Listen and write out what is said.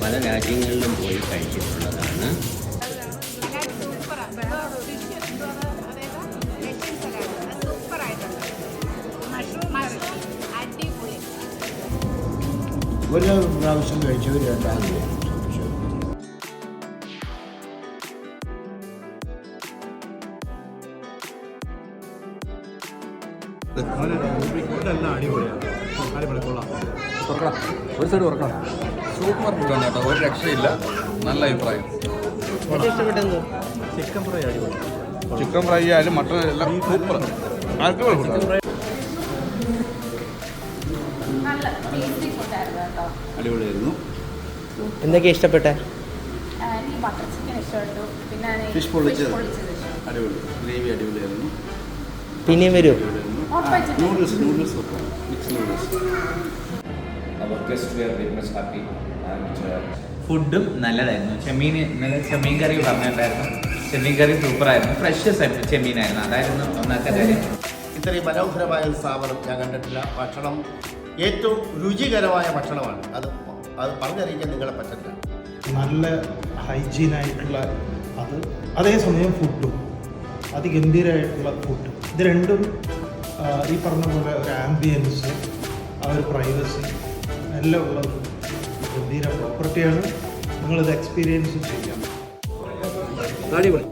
പല രാജ്യങ്ങളിലും പോയി കഴിച്ചിട്ടുള്ളതാണ്. ഒരു പ്രാവശ്യം കഴിച്ചു, രണ്ടാമത് ഒരു സൈഡ് തുറക്കണം. സൂപ്പർ ഫുഡാണ് കേട്ടോ, ഒരു രക്ഷയില്ല. നല്ല അഭിപ്രായം. ചിക്കൻ ഫ്രൈ ആയാലും മട്ടൺ എല്ലാം സൂപ്പർ. അടിപൊളിയായിരുന്നു. എന്തൊക്കെയാ ഇഷ്ടപ്പെട്ടെ? ഫിഷ് പൊള്ളിച്ചത് അടിപൊളി, ഗ്രേവി അടിപൊളിയായിരുന്നു. പിന്നെയും വരുമോ? നൂഡിൽസ് വെക്കാം, മിക്സ് നൂഡിൽസ്. ഫുഡും നല്ലതായിരുന്നു. ചെമ്മീൻ കറി പറഞ്ഞിട്ടുണ്ടായിരുന്നു. ചെമ്മീൻ കറി സൂപ്പറായിരുന്നു. ഫ്രഷ് ചെമ്മീനായിരുന്നു. അതായിരുന്നു ഒന്നാമത്തെ കാര്യം. ഇത്രയും മനോഹരമായ ഒരു സ്ഥാപനം ഞാൻ കണ്ടിട്ടില്ല. ഭക്ഷണം ഏറ്റവും രുചികരമായ ഭക്ഷണമാണ്. അത് പറഞ്ഞറിയിക്കാൻ നിങ്ങളെ പറ്റില്ല. നല്ല ഹൈജീനായിട്ടുള്ള അത്, അതേസമയം ഫുഡും അതിഗംഭീരമായിട്ടുള്ള ഫുഡ്. ഇത് രണ്ടും ഈ പറഞ്ഞ പോലെ ഒരു ആംബിയൻസ്, ആ ഒരു പ്രൈവസി എല്ലാം ഉള്ള ഒരു ഗംഭീര പ്രോപ്പർട്ടിയാണ്. നിങ്ങളിത് എക്സ്പീരിയൻസ് ചെയ്യാം. അടിപൊളി.